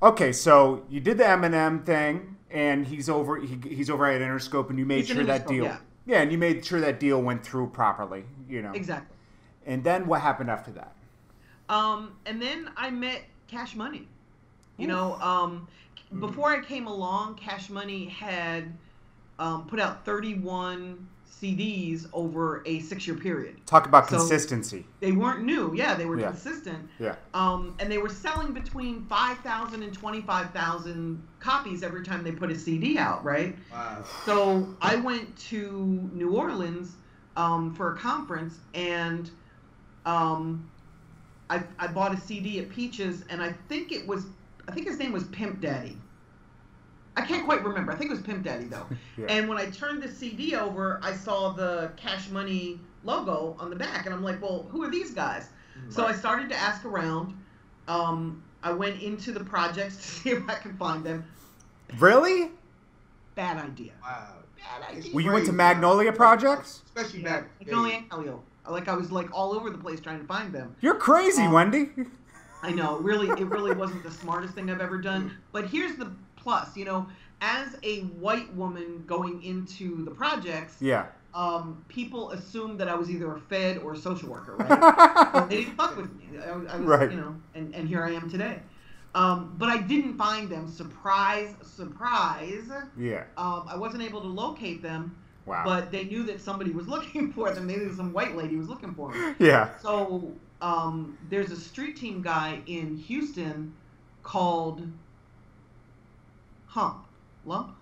Okay, so you did the Eminem thing, and he's over at Interscope, and you made sure that deal. Yeah, and you made sure that deal went through properly. Exactly. And then what happened after that? And then I met Cash Money. Before I came along, Cash Money had put out 31 CDs over a 6-year period. Talk about consistency. They weren't new. Yeah, they were consistent. Yeah. And they were selling between 5,000 and 25,000 copies every time they put a CD out, right? Wow. So I went to New Orleans for a conference, and I bought a CD at Peaches, and I think his name was Pimp Daddy. I can't quite remember. I think it was Pimp Daddy, though. Yeah. And when I turned the CD over, I saw the Cash Money logo on the back, and I'm like, well, who are these guys? Right. So I started to ask around. I went into the projects to see if I could find them. Really? Bad idea. Wow. Bad idea. Well, you went to Magnolia Projects? Especially back Magnolia and Calio. I was all over the place trying to find them. You're crazy, Wendy. I know. It really wasn't the smartest thing I've ever done. But here's the plus, as a white woman going into the projects, people assumed that I was either a Fed or a social worker, right? So they didn't fuck with me. I was, right. And here I am today. But I didn't find them. Surprise. Yeah. I wasn't able to locate them. Wow. But they knew that somebody was looking for them. Maybe some white lady was looking for them. Yeah. So there's a street team guy in Houston called Lump,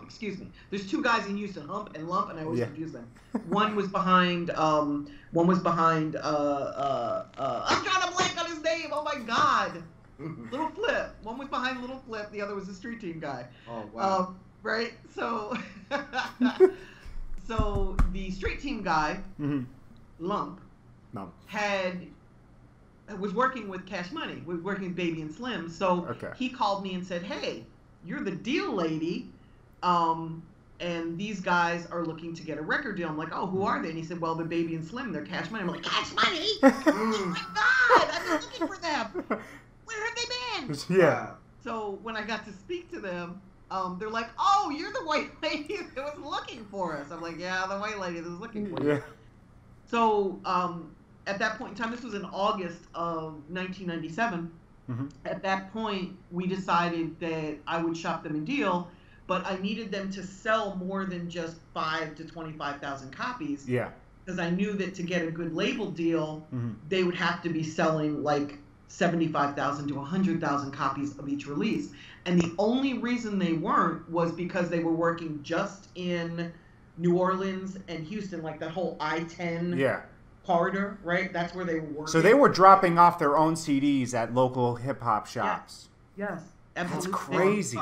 excuse me. There's two guys in Houston, Hump and Lump, and I always confuse them. One was behind I'm trying to blank on his name, oh my God. Little Flip. One was behind Little Flip, the other was the street team guy. Oh, wow. Right? So, so the street team guy, Lump, was working with Cash Money, working with Baby and Slim. So he called me and said, hey, you're the deal lady, and these guys are looking to get a record deal. I'm like, oh, who are they? And he said, well, they're Baby and Slim, they're Cash Money. I'm like, Cash Money? Oh my God, I've been looking for them. Where have they been? Yeah. So when I got to speak to them, they're like, oh, you're the white lady that was looking for us. I'm like, yeah, the white lady that was looking for you. So at that point in time, this was in August of 1997. At that point, we decided that I would shop them a deal, but I needed them to sell more than just 5,000 to 25,000 copies. Yeah. Because I knew that to get a good label deal, they would have to be selling like 75,000 to 100,000 copies of each release. And the only reason they weren't was because they were working just in New Orleans and Houston, like that whole I-10 corridor, right? That's where they were working. So they were dropping off their own CDs at local hip-hop shops. Yes, absolutely. That's crazy.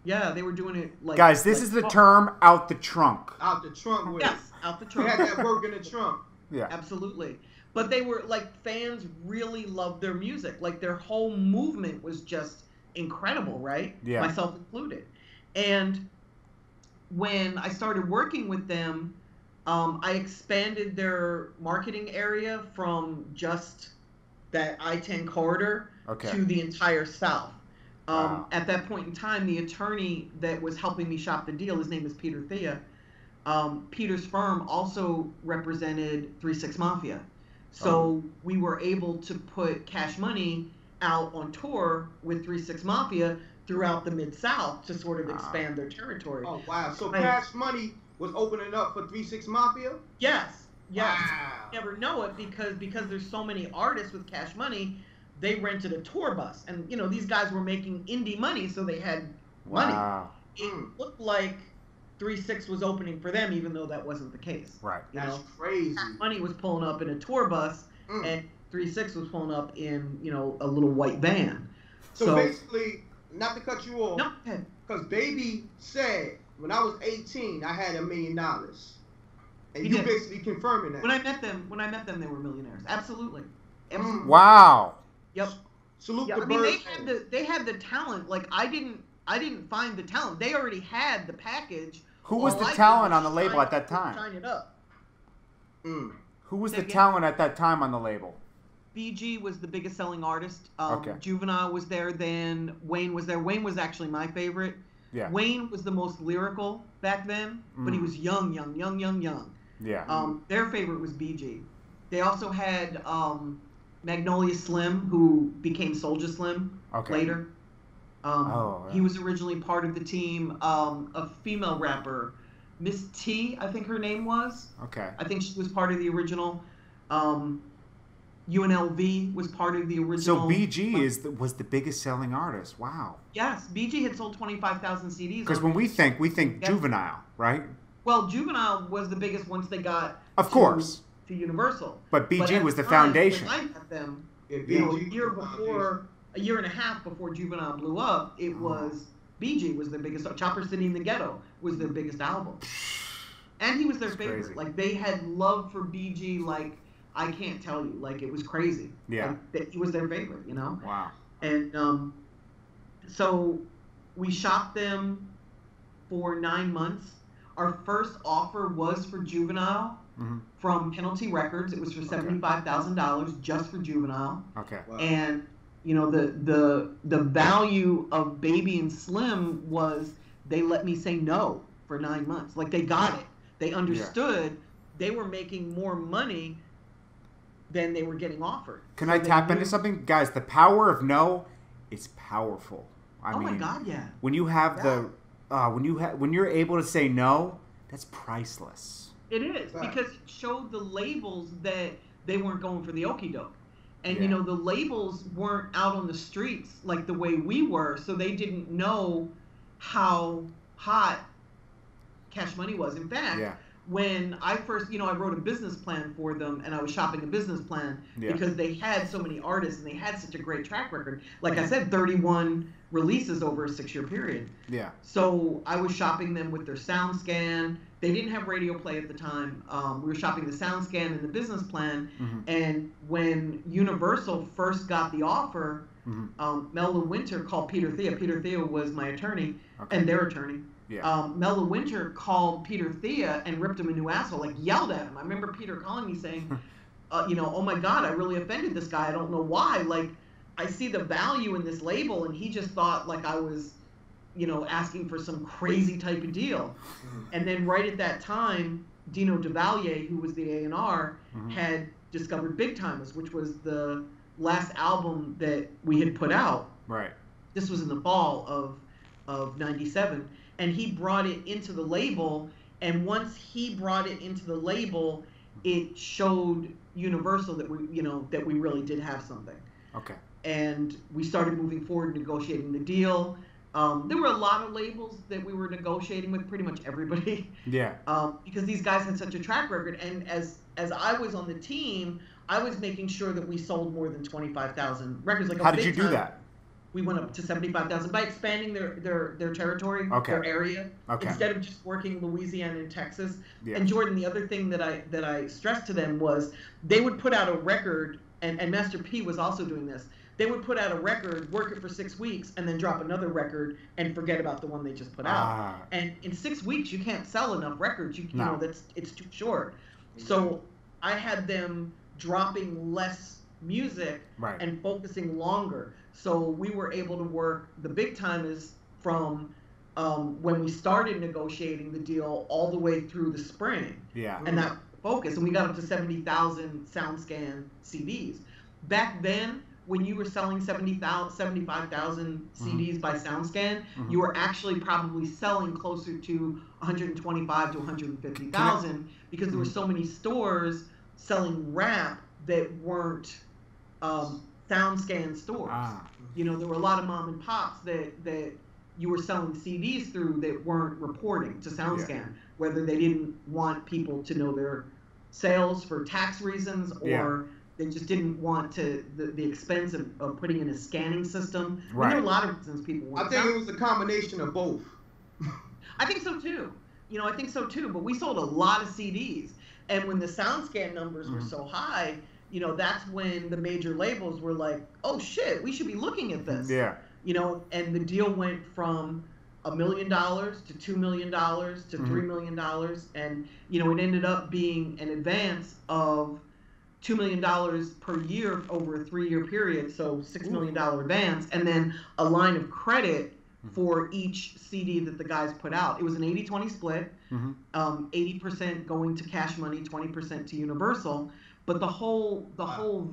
Yeah, they were doing it like... Guys, this is the term out the trunk. Out the trunk with Yes, out the trunk. We had that work in the trunk. Yeah. Absolutely. But they were, like, fans really loved their music. Like, their whole movement was just incredible, right? Yeah. Myself included. And when I started working with them, I expanded their marketing area from just that I-10 corridor to the entire South. At that point in time, the attorney that was helping me shop the deal, his name is Peter Thea. Peter's firm also represented 3-6 Mafia. So we were able to put Cash Money out on tour with 3-6 Mafia throughout the Mid-South to sort of expand their territory. Oh, wow. So Cash Money was opening up for 3-6 Mafia? Yes. Wow. You never know it because there's so many artists with Cash Money, they rented a tour bus. And, these guys were making indie money, so they had money. It looked like 3-6 was opening for them, even though that wasn't the case. Right. That's crazy. Cash Money was pulling up in a tour bus, and 3-6 was pulling up in, a little white van. So basically, not to cut you off, no, because Baby said, when I was 18, I had $1 million. And you basically confirming that. When I met them, they were millionaires. Absolutely. Wow. Yep. Salute the I mean, they had the talent. Like, I didn't find the talent. They already had the package. Who was the talent on the label at that time? Shine it up. Who was the talent at that time on the label? BG was the biggest selling artist. Juvenile was there then. Wayne was there. Wayne was actually my favorite. Yeah. Wayne was the most lyrical back then, but he was young. Yeah. Their favorite was BG. They also had Magnolia Slim, who became Soulja Slim later. He was originally part of the team. A female rapper, Miss T, I think her name was. Okay. I think she was part of the original. UNLV was part of the original. So BG was the biggest selling artist. Wow. Yes, BG had sold 25,000 CDs. Because when we think Juvenile, right? Well, Juvenile was the biggest once they got to Universal. But BG was the foundation. When I met them, a year and a half before Juvenile blew up, it was BG was their biggest. Chopper City in the Ghetto was their biggest album, and he was their favorite. Crazy. Like they had love for BG, like I can't tell you, like it was crazy. Yeah, like, he was their favorite, you know. Wow. And so we shopped them for 9 months. Our first offer was for Juvenile. From Penalty Records. It was for $75,000 just for Juvenile. Okay. Wow. And you know the value of Baby and Slim was they let me say no for 9 months. Like they got it. They understood they were making more money than they were getting offered. Can I tap into something, guys? The power of no is powerful. I mean, my God, yeah. When you have when you're able to say no, that's priceless. It is, because it showed the labels that they weren't going for the okie doke. And, you know, the labels weren't out on the streets like the way we were, so they didn't know how hot Cash Money was. In fact, when I first, I wrote a business plan for them, and I was shopping a business plan because they had so many artists and they had such a great track record. Like I said, 31 releases over a 6-year period. Yeah. So I was shopping them with their sound scan. They didn't have radio play at the time. We were shopping the sound scan and the business plan. And when Universal first got the offer, Melda Winter called Peter Thea. Peter Thea was my attorney and their attorney. Yeah. Melda Winter called Peter Thea and ripped him a new asshole, like yelled at him. I remember Peter calling me saying, oh my God, I really offended this guy. I don't know why. Like, I see the value in this label, and he just thought like I was, asking for some crazy type of deal. And then right at that time, Dino DeValier, who was the A&R, had discovered Big Timers, which was the last album that we had put out. Right. This was in the fall of 97. And he brought it into the label, and once he brought it into the label, it showed Universal that we really did have something. Okay. And we started moving forward, negotiating the deal. There were a lot of labels that we were negotiating with, pretty much everybody. Yeah. Because these guys had such a track record, and as I was on the team, I was making sure that we sold more than 25,000 records. Like, how did you do that? We went up to 75,000 by expanding their territory, their area. Okay. Instead of just working Louisiana and Texas. Yeah. And Jordan, the other thing that I stressed to them was they would put out a record, and Master P was also doing this. They would put out a record, work it for 6 weeks, and then drop another record and forget about the one they just put out. And in 6 weeks, you can't sell enough records. It's too short. So I had them dropping less music and focusing longer. So we were able to work the Big Timers from when we started negotiating the deal all the way through the spring. Yeah. And that focus, and we got up to 70,000 SoundScan CDs. Back then, when you were selling 75,000 CDs by SoundScan, you were actually probably selling closer to 125 to 150,000 because there were so many stores selling rap that weren't SoundScan stores. There were a lot of mom and pops that you were selling CDs through that weren't reporting to SoundScan, whether they didn't want people to know their sales for tax reasons or they just didn't want the expense of putting in a scanning system. Right. There were a lot of reasons people wanted. I think it was a combination of both. I think so too. But we sold a lot of CDs, and when the SoundScan numbers were so high, that's when the major labels were like, "Oh shit, we should be looking at this." Yeah. And the deal went from $1 million to $2 million to $3 million, and it ended up being an advance of $2 million per year over a 3-year period, so $6 million advance, and then a line of credit for each CD that the guys put out. It was an 80-20 split, 80% going to Cash Money, 20% to Universal. But the whole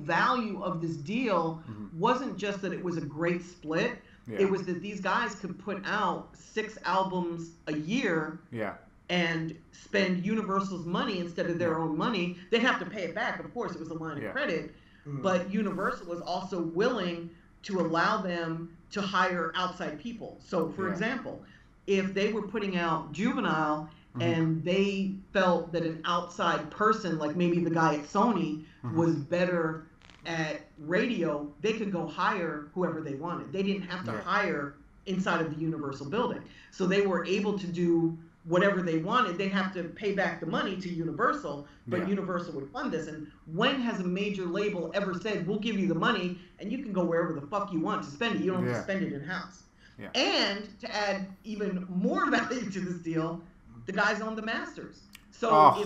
value of this deal wasn't just that it was a great split. Yeah. It was that these guys could put out 6 albums a year. Yeah. And spend Universal's money instead of their own money. They'd have to pay it back, of course. It was a line of credit. But Universal was also willing to allow them to hire outside people. So, for example, if they were putting out Juvenile and they felt that an outside person, like maybe the guy at Sony, was better at radio, they could go hire whoever they wanted. They didn't have to hire inside of the Universal building. So they were able to do whatever they wanted. They'd have to pay back the money to Universal, but Universal would fund this. And when has a major label ever said, we'll give you the money and you can go wherever the fuck you want to spend it. You don't have to spend it in-house. Yeah. And to add even more value to this deal, the guys own the masters. So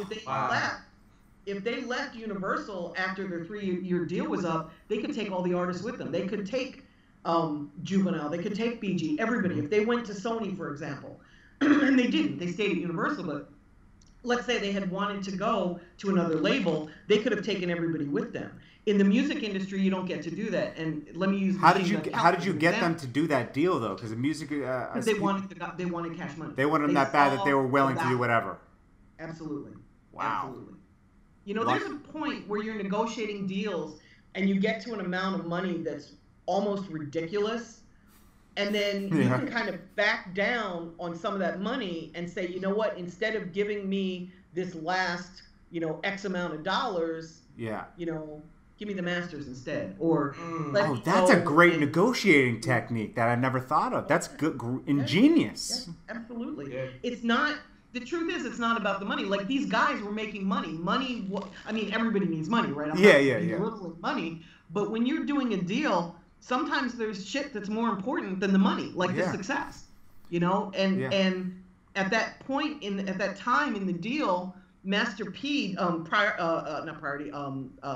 if they left Universal after their 3-year deal was up, they could take all the artists with them. They could take Juvenile, they could take BG, everybody. If they went to Sony, for example, and they didn't. They stayed at Universal, but let's say they had wanted to go to another label, they could have taken everybody with them. In the music industry, you don't get to do that. And let me use how did you get them to do that deal though? Because the music they wanted Cash Money. They wanted them that bad that they were willing to do whatever. Absolutely. Wow. Absolutely. You know, there's a point where you're negotiating deals and you get to an amount of money that's almost ridiculous. And then you can kind of back down on some of that money and say, you know what, instead of giving me this last, X amount of dollars, give me the masters instead. Or that's a great negotiating technique that I've never thought of. That's good, ingenious. Yeah, absolutely. Yeah. It's not, the truth is, it's not about the money. Like, these guys were making money. Everybody needs money, right? I'm not money. But when you're doing a deal, sometimes there's shit that's more important than the money, like the success, and at that point at that time in the deal, Master P, No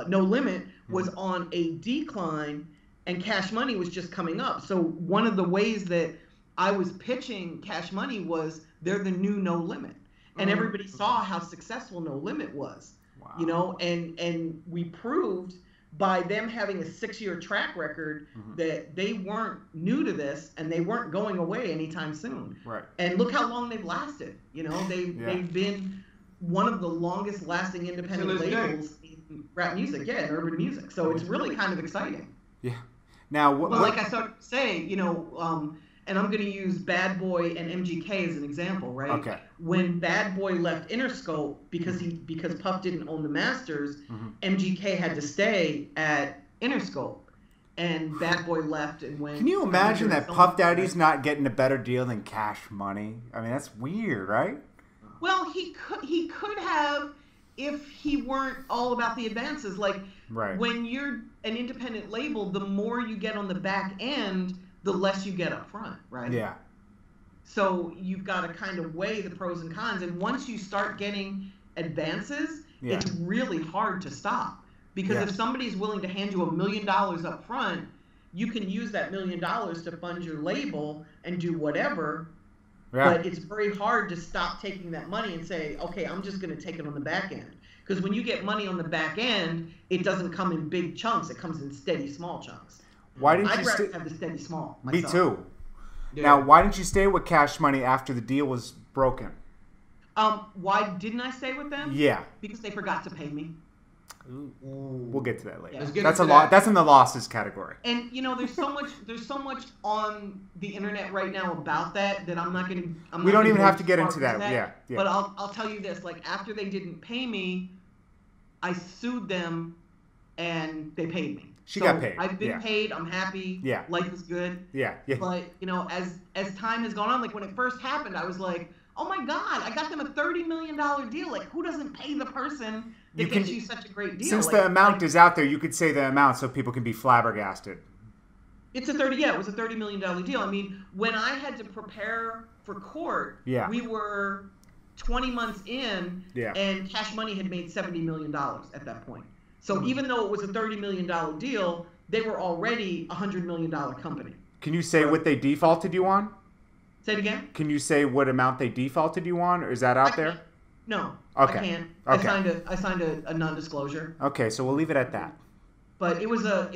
Limit was on a decline and Cash Money was just coming up. So one of the ways that I was pitching Cash Money was they're the new No Limit. And everybody saw how successful No Limit was, and we proved by them having a 6-year track record that they weren't new to this and they weren't going away anytime soon. Right. And look how long they've lasted. They've been one of the longest lasting independent labels in rap music, and urban music. So it's really kind of exciting. Yeah. Now, like I started to say, and I'm going to use Bad Boy and MGK as an example, right? Okay. When Bad Boy left Interscope because Puff didn't own the masters, MGK had to stay at Interscope, and Bad Boy left and went. Can you imagine that Puff Daddy's not getting a better deal than Cash Money? I mean, that's weird, right? Well, he could have if he weren't all about the advances. Like, when you're an independent label, the more you get on the back end, the less you get up front, right? Yeah. So you've got to kind of weigh the pros and cons. And once you start getting advances, it's really hard to stop. Because if somebody's willing to hand you $1 million up front, you can use that $1 million to fund your label and do whatever. Yeah. But it's very hard to stop taking that money and say, okay, I'm just going to take it on the back end. Because when you get money on the back end, it doesn't come in big chunks. It comes in steady, small chunks. Why didn't I'd rather have the steady small myself. Me too. Yeah. Now, why didn't you stay with Cash Money after the deal was broken? Why didn't I stay with them? Yeah. Because they forgot to pay me. Ooh. We'll get to that later. Yeah. That's a lot. That's in the losses category. And there's so much on the internet right now about that I'm not going to. We don't even have to get into that. Yeah. But I'll tell you this: like, after they didn't pay me, I sued them, and they paid me. She got paid. I've been paid. I'm happy. Yeah. Life is good. Yeah. But as time has gone on, like when it first happened, I was like, oh my God, I got them a $30 million deal. Like, who doesn't pay the person that gets you such a great deal? Since the amount is out there, you could say the amount so people can be flabbergasted. It was a $30 million deal. I mean, when I had to prepare for court, we were 20 months in, and Cash Money had made $70 million at that point. So even though it was a $30 million deal, they were already a $100 million company. Can you say what they defaulted you on? Say it again? Can you say what amount they defaulted you on, or is that out there? No, okay. I can't. Okay. I signed a non-disclosure. Okay, so we'll leave it at that. But it was a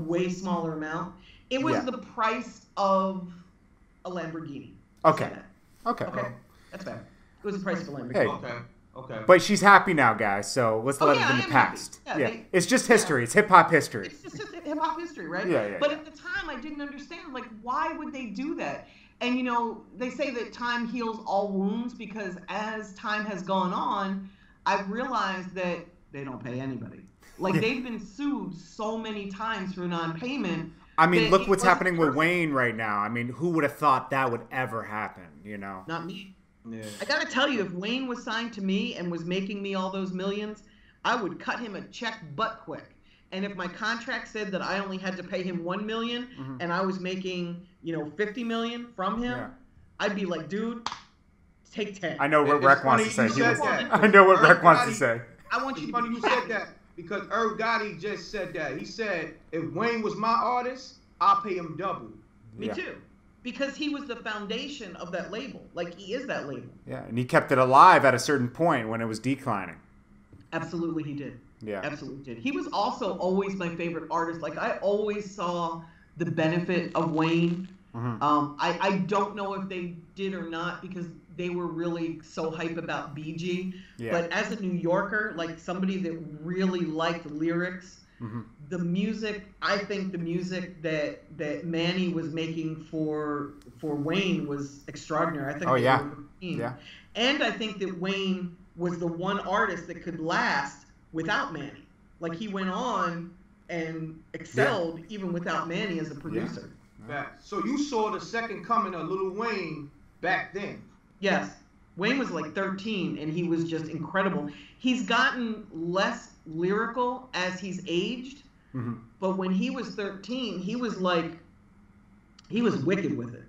way smaller amount. It was the price of a Lamborghini. Okay. Okay. That's fair. It was the price of a Lamborghini. Hey. Okay. But she's happy now, guys, so let's let it in the past. Yeah. It's just history. It's hip-hop history. It's just hip-hop history, right? Yeah. But at the time, I didn't understand, like, why would they do that? And, you know, they say that time heals all wounds because as time has gone on, I've realized that they don't pay anybody. Like, they've been sued so many times for non-payment. I mean, look what's happening with Wayne right now. I mean, who would have thought that would ever happen, you know? Not me. Yeah. I gotta tell you, if Wayne was signed to me and was making me all those millions, I would cut him a check butt quick. And if my contract said that I only had to pay him $1 million and I was making, you know, $50 million from him, I'd be like, dude, take 10. I know what Rec wants to say. I know what Rec wants to say. I want you to funny you said that because Irv Gotti just said that. He said, if Wayne was my artist, I'll pay him double. Me too. Because he was the foundation of that label. Like, he is that label. Yeah, and he kept it alive at a certain point when it was declining. Absolutely, he did. Yeah. Absolutely did. He was also always my favorite artist. Like, I always saw the benefit of Wayne. I don't know if they did or not because they were really so hype about BG. Yeah. But as a New Yorker, like somebody that really liked lyrics, the music, I think the music that Manny was making for Wayne was extraordinary. I think yeah. And I think that Wayne was the one artist that could last without Manny. Like, he went on and excelled even without Manny as a producer. Yeah. So you saw the second coming of Lil Wayne back then. Yes. Wayne was like 13 and he was just incredible. He's gotten less lyrical as he's aged, but when he was 13, he was wicked with it.